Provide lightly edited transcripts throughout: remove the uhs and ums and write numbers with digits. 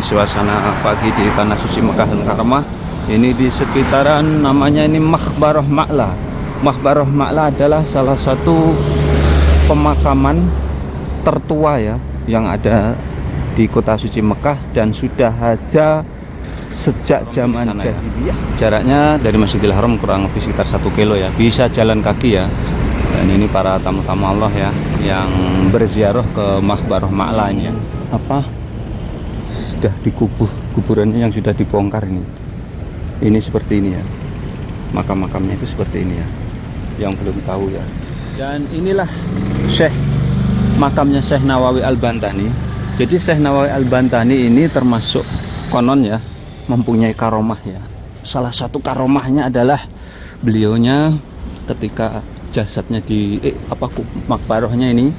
Suasana pagi di Tanah Suci Mekah Al-Mukarramah. Ini di sekitaran namanya ini Maqbarah Ma'la. Maqbarah Ma'la adalah salah satu pemakaman tertua ya yang ada di kota suci Mekah dan sudah ada sejak zaman jahiliyah. Jaraknya dari Masjidil Haram kurang lebih sekitar 1 kilo ya. Bisa jalan kaki ya. Dan ini para tamu-tamu Allah ya yang berziarah ke Maqbarah Ma'la ini ya. Apa? Sudah dikubur, kuburannya yang sudah dibongkar ini seperti ini ya, makam-makamnya itu seperti ini ya, yang belum tahu ya. Dan inilah makamnya Syekh Nawawi Al-Bantani. Jadi Syekh Nawawi Al-Bantani ini termasuk konon ya mempunyai karomah ya. Salah satu karomahnya adalah beliaunya ketika jasadnya di makbarahnya ini,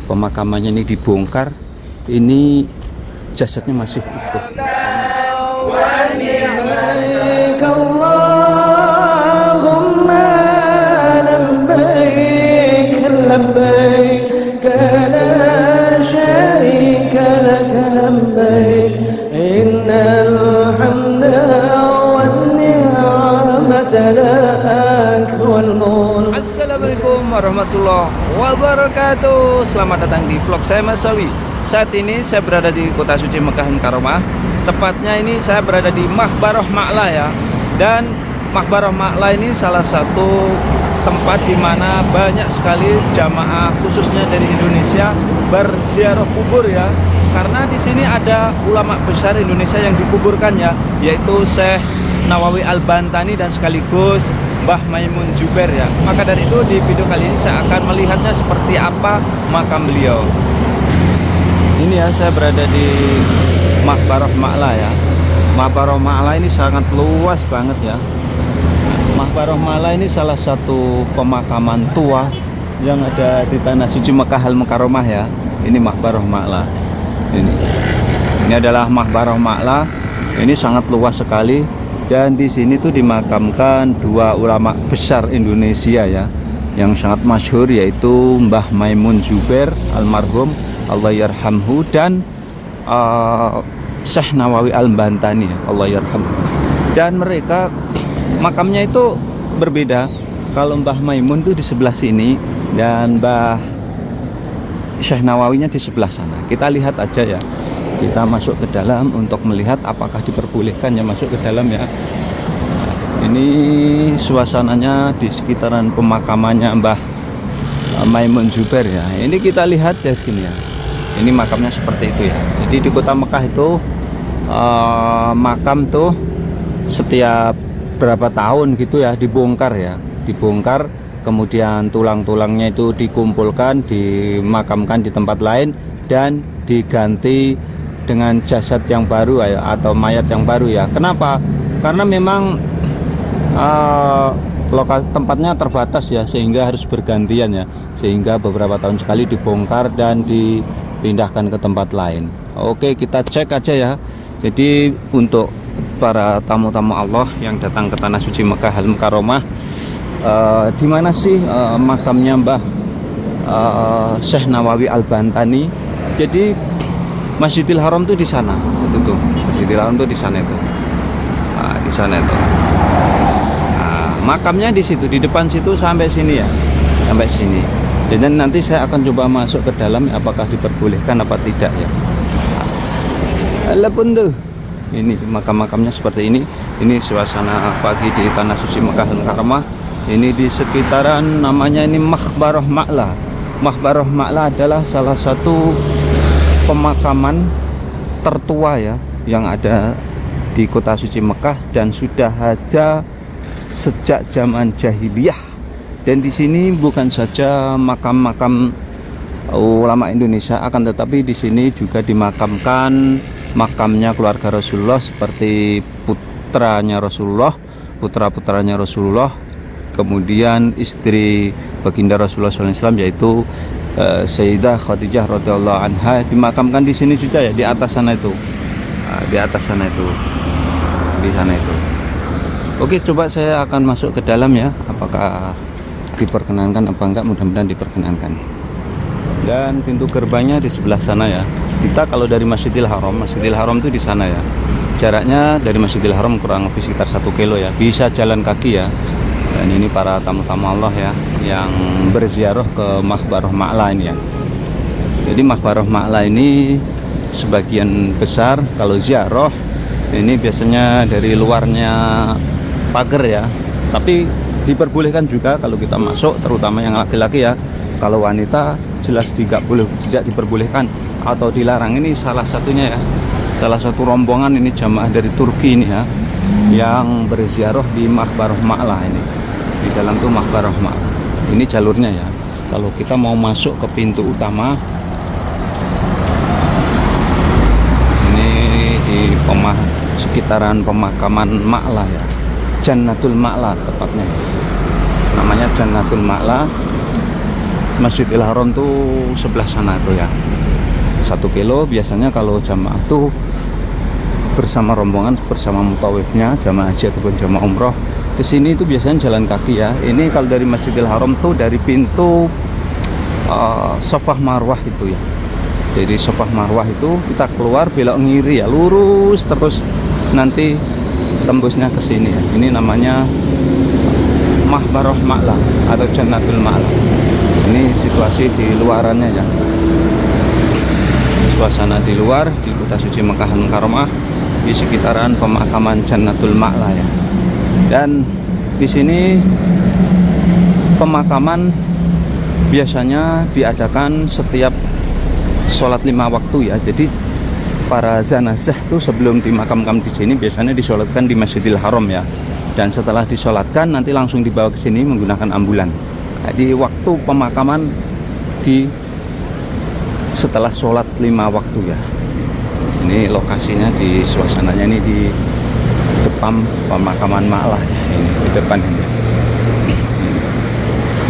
pemakamannya ini dibongkar, ini jasadnya masih utuh. Assalamualaikum warahmatullahi wabarakatuh. Selamat datang di vlog saya Mas Sawi. Saat ini saya berada di kota suci Mekah Al-Mukarramah. Tepatnya ini saya berada di Maqbarah Ma'la ya. Dan Maqbarah Ma'la ini salah satu tempat di mana banyak sekali jamaah khususnya dari Indonesia berziarah kubur ya. Karena di sini ada ulama besar Indonesia yang dikuburkan ya, yaitu Syekh Nawawi Al-Bantani dan sekaligus Mbah Maimun Zubair ya. Maka dari itu di video kali ini saya akan melihatnya seperti apa makam beliau. Ini ya, saya berada di Maqbarah Ma'la ya. Maqbarah Ma'la ini sangat luas banget ya. Maqbarah Ma'la ini salah satu pemakaman tua yang ada di Tanah Suci Mekah Al-Mukarramah ya. Ini Maqbarah Ma'la. Ini adalah Maqbarah Ma'la. Ini sangat luas sekali. Dan di sini tuh dimakamkan dua ulama besar Indonesia ya, yang sangat masyhur, yaitu Mbah Maimun Zubair almarhum Allah yarhamhu dan Syekh Nawawi Al-Bantani Allah yarhamhu. Dan mereka makamnya itu berbeda. Kalau Mbah Maimun tuh di sebelah sini dan Mbah Syekh Nawawinya di sebelah sana. Kita lihat aja ya. Kita masuk ke dalam untuk melihat apakah diperbolehkan ya masuk ke dalam ya. Ini suasananya di sekitaran pemakamannya Mbah Maimun Zubair ya. Ini kita lihat dari sini ya. Ini makamnya seperti itu ya. Jadi di kota Mekah itu makam tuh setiap berapa tahun gitu ya dibongkar ya. Dibongkar, kemudian tulang-tulangnya itu dikumpulkan, dimakamkan di tempat lain dan diganti dengan jasad yang baru ya, atau mayat yang baru ya. Kenapa? Karena memang tempatnya terbatas ya, sehingga harus bergantian ya, sehingga beberapa tahun sekali dibongkar dan dipindahkan ke tempat lain. Oke, kita cek aja ya. Jadi untuk para tamu-tamu Allah yang datang ke Tanah Suci Mekah Al-Mukarramah, di mana sih makamnya Mbah Syekh Nawawi Al-Bantani? Jadi Masjidil Haram tuh di sana, itu tuh. Masjidil Haram tuh di sana itu. Nah, di sana itu. Nah, makamnya di situ, di depan situ sampai sini ya, sampai sini. Dan nanti saya akan coba masuk ke dalam, apakah diperbolehkan apa tidak ya. Alepun tuh. Ini makam-makamnya seperti ini. Ini suasana pagi di Tanah Suci Mekah Al-Mukarramah. Ini di sekitaran namanya ini Maqbarah Ma'la. Maqbarah Ma'la adalah salah satu pemakaman tertua ya yang ada di kota suci Mekah dan sudah ada sejak zaman jahiliyah. Dan di sini bukan saja makam-makam ulama Indonesia, akan tetapi di sini juga dimakamkan makamnya keluarga Rasulullah seperti putranya Rasulullah, putra-putranya Rasulullah, kemudian istri baginda Rasulullah SAW yaitu Sayyidah Khadijah radhiyallahu anha dimakamkan di sini juga ya, di atas sana itu. Di atas sana itu. Di sana itu. Oke, coba saya akan masuk ke dalam ya. Apakah diperkenankan apa enggak? Mudah-mudahan diperkenankan. Dan pintu gerbangnya di sebelah sana ya. Kita kalau dari Masjidil Haram itu di sana ya. Jaraknya dari Masjidil Haram kurang lebih sekitar 1 kilo ya. Bisa jalan kaki ya. Dan ini para tamu-tamu Allah ya yang berziarah ke Maqbarah Ma'la ini ya. Jadi Maqbarah Ma'la ini sebagian besar kalau ziarah ini biasanya dari luarnya pagar ya. Tapi diperbolehkan juga kalau kita masuk, terutama yang laki-laki ya. Kalau wanita jelas tidak diperbolehkan atau dilarang. Ini salah satunya ya. Salah satu rombongan ini jamaah dari Turki ini ya, yang berziarah di Maqbarah Ma'la ini. Di dalam tuh Maqbarah Ma'la. Ini jalurnya ya. Kalau kita mau masuk ke pintu utama, ini di sekitaran pemakaman Ma'la ya. Jannatul Ma'la tepatnya. Namanya Jannatul Ma'la. Masjidil Haram tuh sebelah sana tuh ya. 1 kilo biasanya kalau jamaah tuh bersama rombongan, bersama mutawifnya, jamaah haji ataupun jamaah umroh ke sini itu biasanya jalan kaki ya. Ini kalau dari Masjidil Haram tuh dari pintu Shafah Marwah itu ya. Jadi Shafah Marwah itu kita keluar belok ngiri ya, lurus terus nanti tembusnya ke sini ya. Ini namanya Maqbarah Ma'la atau Jannatul Ma'la. Ini situasi di luarannya ya. Suasana di luar di kota suci Mekah Mukarramah di sekitaran pemakaman Jannatul Ma'la ya. Dan di sini pemakaman biasanya diadakan setiap sholat 5 waktu ya. Jadi para zanazah tuh sebelum dimakamkan di sini biasanya disolatkan di Masjidil Haram ya. Dan setelah disolatkan nanti langsung dibawa ke sini menggunakan ambulan. Jadi waktu pemakaman di setelah sholat 5 waktu ya. Ini lokasinya di suasananya ini di depan pemakaman Ma'la ya. Ini di depan ini.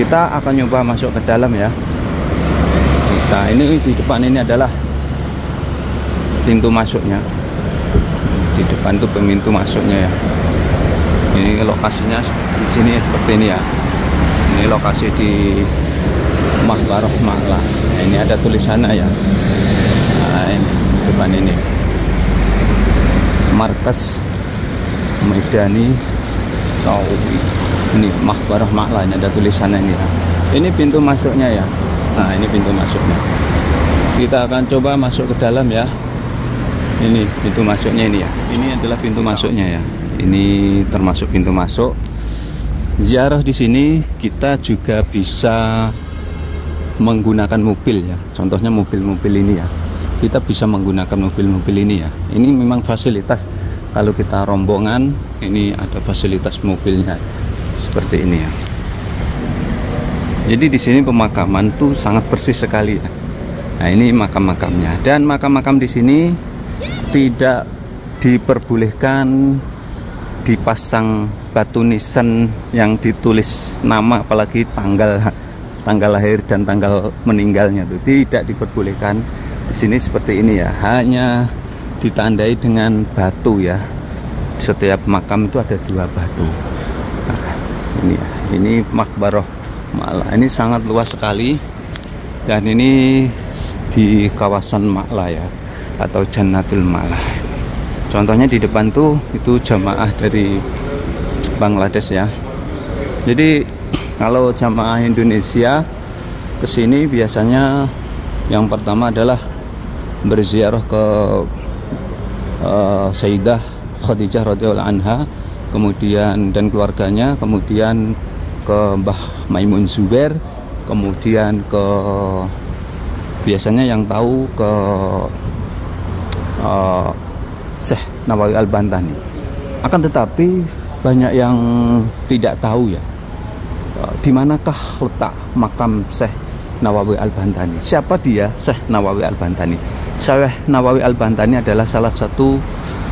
Kita akan nyoba masuk ke dalam ya. Nah ini di depan ini adalah pintu masuknya. Di depan tuh pintu masuknya ya. Ini lokasinya di sini seperti ini ya. Ini lokasi di Maqbarah Ma'la. Nah, ini ada tulisannya ya. Nah, ini di depan ini. Markas Maidani Tauhid. Ini Maqbarah Ma'la, ini ada tulisannya ini ya. Ini pintu masuknya ya. Nah, ini pintu masuknya. Kita akan coba masuk ke dalam ya. Ini pintu masuknya ini ya. Ini adalah pintu masuknya ya. Ini termasuk pintu masuk. Ziarah di sini kita juga bisa menggunakan mobil ya. Contohnya mobil-mobil ini ya. Kita bisa menggunakan mobil-mobil ini ya. Ini memang fasilitas kalau kita rombongan, ini ada fasilitas mobilnya seperti ini ya. Jadi di sini pemakaman tuh sangat bersih sekali ya. Nah, ini makam-makamnya. Dan makam-makam di sini tidak diperbolehkan dipasang batu nisan yang ditulis nama, apalagi tanggal lahir dan tanggal meninggalnya itu tidak diperbolehkan. Di sini seperti ini ya, hanya ditandai dengan batu ya. Setiap makam itu ada 2 batu. Nah, ini ya, ini Maqbarah Ma'la. Ini sangat luas sekali dan ini di kawasan Ma'la ya, atau Jannatul Ma'la. Contohnya di depan tuh itu jamaah dari Bangladesh ya. Jadi kalau jamaah Indonesia kesini biasanya yang pertama adalah berziarah ke Sayyidah Khadijah radhiyallahu anha, kemudian dan keluarganya, kemudian ke Mbah Maimun Zubair, kemudian ke biasanya yang tahu ke Syekh Nawawi Al-Bantani. Akan tetapi banyak yang tidak tahu ya, di manakah letak makam Syekh Nawawi Al-Bantani. Siapa dia Syekh Nawawi Al-Bantani? Syekh Nawawi Al-Bantani adalah salah satu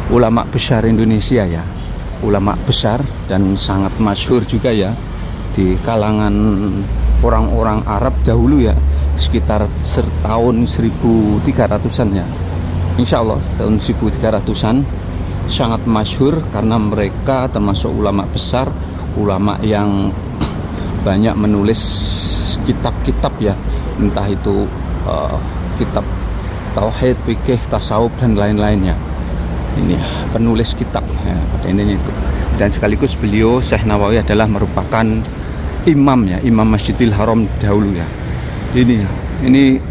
ulama besar Indonesia ya. Ulama besar dan sangat masyhur juga ya di kalangan orang-orang Arab dahulu ya, sekitar tahun 1300-an ya. Insya Allah tahun 1300-an sangat masyhur karena mereka termasuk ulama besar, ulama yang banyak menulis kitab-kitab ya, entah itu kitab tauhid, fikih, tasawuf dan lain-lainnya. Ini penulis kitab ya, pada intinya itu. Dan sekaligus beliau Syekh Nawawi adalah merupakan imam ya, imam Masjidil Haram dahulu ya. Ini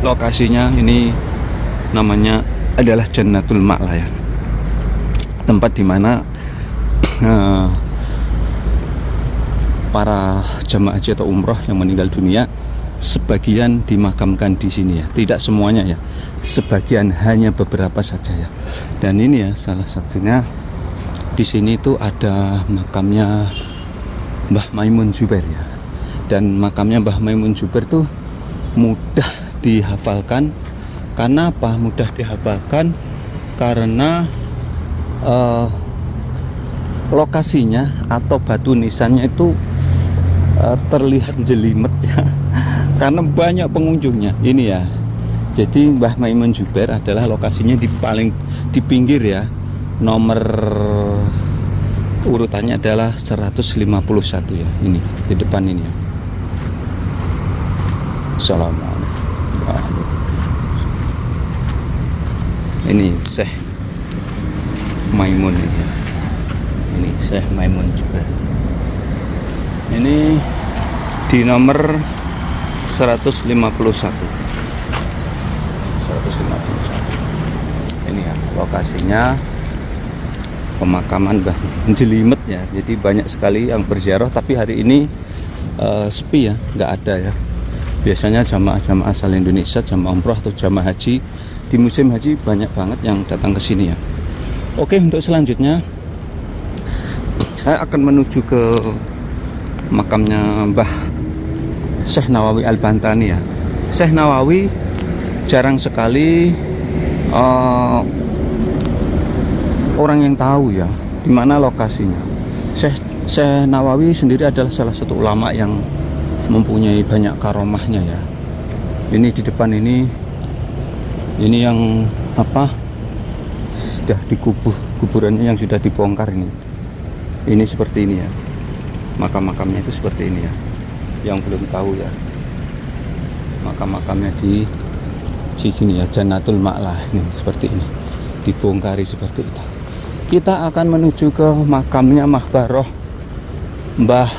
lokasinya, ini namanya adalah Jannatul Ma'la ya, tempat dimana para jamaah haji atau umroh yang meninggal dunia sebagian dimakamkan di sini ya, tidak semuanya ya, sebagian, hanya beberapa saja ya. Dan ini ya salah satunya, di sini tuh ada makamnya Mbah Maimun Zubair ya. Dan makamnya Mbah Maimun Zubair tuh mudah dihafalkan. Karena apa mudah dihafalkan? Karena lokasinya atau batu nisannya itu terlihat jelimet ya, karena banyak pengunjungnya ini ya. Jadi Mbah Maimun Zubair adalah lokasinya di pinggir ya. Nomor urutannya adalah 151 ya, ini di depan ini ya. Assalamualaikum. Ini Syekh Maimun ini. Ini Syekh Maimun Zubair. Ini di nomor 151. Ini ya lokasinya pemakaman Mbah Jelimet ya. Jadi banyak sekali yang berziarah, tapi hari ini sepi ya, nggak ada ya. Biasanya jamaah-jamaah asal Indonesia, jamaah umroh atau jamaah haji di musim haji banyak banget yang datang ke sini ya. Oke, untuk selanjutnya saya akan menuju ke makamnya Mbah Syekh Nawawi Al-Bantani ya. Syekh Nawawi jarang sekali orang yang tahu ya di mana lokasinya. Syekh Nawawi sendiri adalah salah satu ulama yang mempunyai banyak karomahnya ya. Ini di depan ini yang apa, sudah dikubur, kuburannya yang sudah dibongkar ini. Ini seperti ini ya, makam-makamnya itu seperti ini ya. Yang belum tahu ya, makam-makamnya di sini ya, Jannatul Ma'la ini seperti ini, dibongkari seperti itu. Kita akan menuju ke makamnya Mahbaroh Mbah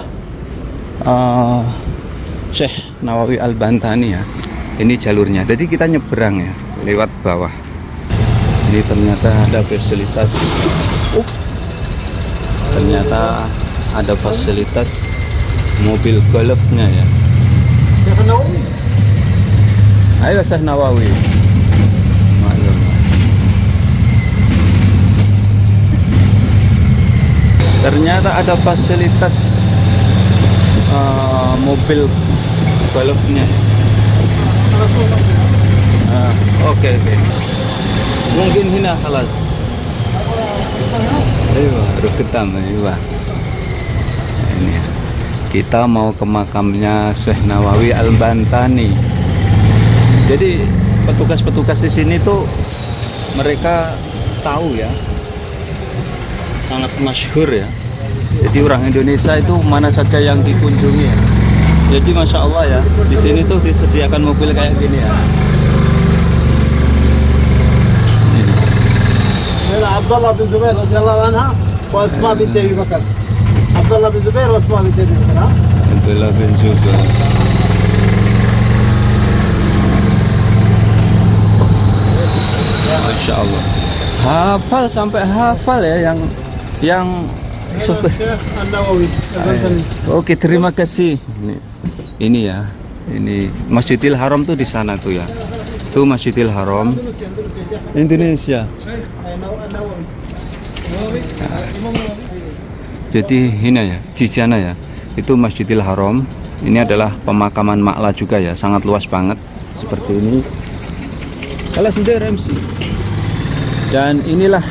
Syekh Nawawi Al-Bantani ya. Ini jalurnya, jadi kita nyebrang ya lewat bawah. Ini ternyata ada fasilitas ada fasilitas mobil golfnya ya. Ayo Syekh Nawawi. Ternyata ada fasilitas mobil golfnya. Oke. Mungkin hina khalas. Ayo, ruketam ayo. Ini kita mau ke makamnya Syekh Nawawi Al-Bantani. Jadi petugas-petugas di sini tuh mereka tahu ya, sangat masyhur ya. Jadi orang Indonesia itu mana saja yang dikunjungi ya. Jadi masya Allah ya, di sini tuh disediakan mobil kayak gini ya. Abdullah bin Zubair radhiyallahu anha wa Asma binti Abi Bakar. Abdullah bin Zubair wa Asma binti Abi Bakar. Abdullah bin Zubair. Masya Allah. Hafal sampai hafal ya yang Syekh Nawawi. Oke, terima kasih. Ini ya, ini Masjidil Haram tuh di sana tuh ya. Tuh Masjidil Haram Indonesia. Jadi ini ya, di sana ya, itu Masjidil Haram. Ini adalah pemakaman Ma'la juga ya, sangat luas banget seperti ini. Kalau sudah MC. Dan inilah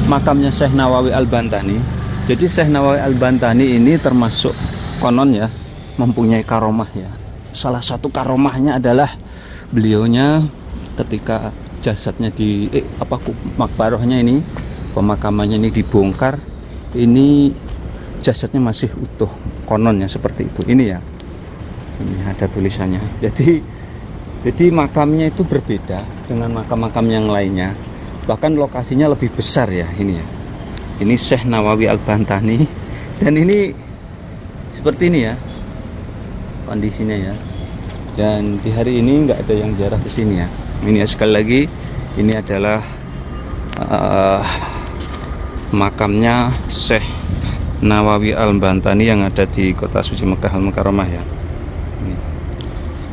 makamnya Syekh Nawawi Al-Bantani. Jadi Syekh Nawawi Al-Bantani ini termasuk konon ya, mempunyai karomah ya. Salah satu karomahnya adalah beliaunya ketika jasadnya makbarohnya ini, pemakamannya ini dibongkar, ini jasadnya masih utuh, kononnya seperti itu. Ini ya, ini ada tulisannya. Jadi Jadi makamnya itu berbeda dengan makam-makam yang lainnya. Bahkan lokasinya lebih besar ya ini ya. Ini Syekh Nawawi Al-Bantani. Dan ini seperti ini ya kondisinya ya. Dan di hari ini nggak ada yang ziarah ke sini ya. Ini ya, sekali lagi ini adalah makamnya Syekh Nawawi Al-Bantani yang ada di kota suci Mekah Al-Mukarramah ya.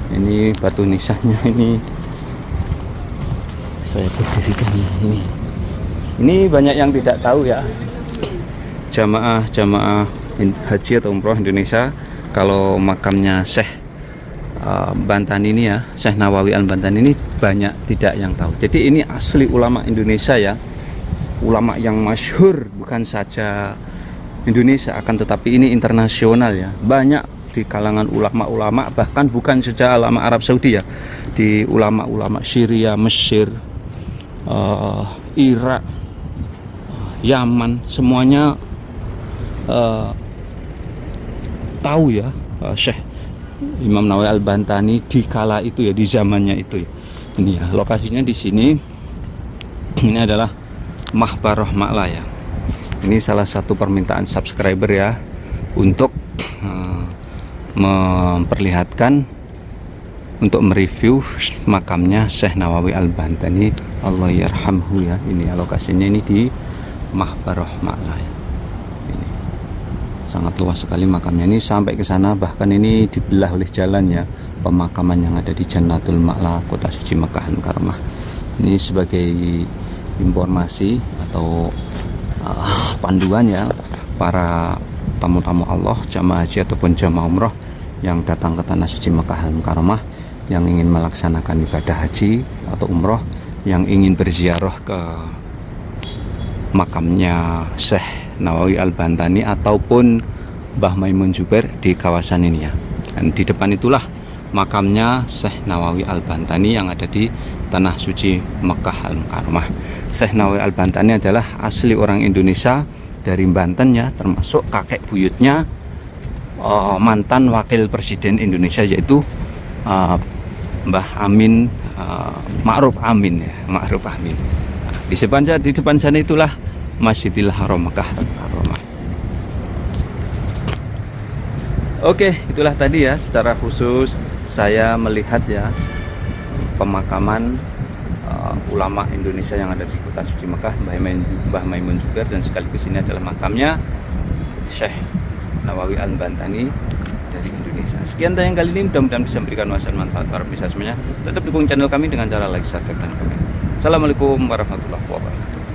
Ini batu nisannya ini saya berdirikan ini. Ini banyak yang tidak tahu ya, jamaah haji atau umroh Indonesia, kalau makamnya Syekh Bantani ini ya, Syekh Nawawi Al-Bantani ini banyak tidak yang tahu. Jadi ini asli ulama Indonesia ya, ulama yang masyhur bukan saja Indonesia akan tetapi ini internasional ya. Banyak di kalangan ulama-ulama, bahkan bukan saja ulama Arab Saudi ya, di ulama-ulama Syria, Mesir, Irak, Yaman, semuanya tahu ya Syekh Imam Nawawi Al-Bantani di kala itu ya, di zamannya itu ya. Ini ya lokasinya di sini. Ini adalah Mahbaroh Ma'la ya. Ini salah satu permintaan subscriber ya, untuk memperlihatkan, untuk mereview makamnya Syekh Nawawi Al-Bantani, Allah yarhamhu ya. Ini lokasinya ini di Mahbaroh Ma'la. Ini sangat luas sekali makamnya, ini sampai ke sana, bahkan ini dibelah oleh jalan ya, pemakaman yang ada di Jannatul Ma'la, kota suci Mekah Al-Mukarramah. Ini sebagai informasi atau panduan ya, para tamu-tamu Allah, jamaah haji ataupun jamaah umroh yang datang ke tanah suci Mekah Al-Mukarramah, yang ingin melaksanakan ibadah haji atau umroh, yang ingin berziarah ke makamnya Syekh Nawawi Al-Bantani ataupun Mbah Maimun Zubair di kawasan ini ya. Dan di depan itulah makamnya Syekh Nawawi Al-Bantani yang ada di tanah suci Mekah Al-Mukarramah. Syekh Nawawi Al-Bantani adalah asli orang Indonesia dari Banten ya, termasuk kakek buyutnya mantan wakil presiden Indonesia, yaitu Mbah Amin, Ma'ruf Amin ya, Ma'ruf Amin. Di depan sana itulah Masjidil Haram Mekah Al-Mukarramah. Oke, itulah tadi ya, secara khusus saya melihat ya pemakaman ulama Indonesia yang ada di kota suci Mekah, Mbah Maimun Zubair, dan sekaligus ini adalah makamnya Syekh Nawawi Al-Bantani dari Indonesia. Sekian tayang kali ini, mudah-mudahan bisa memberikan manfaat para pemirsa semuanya. Tetap dukung channel kami dengan cara like, subscribe, dan komen. Assalamualaikum warahmatullahi wabarakatuh.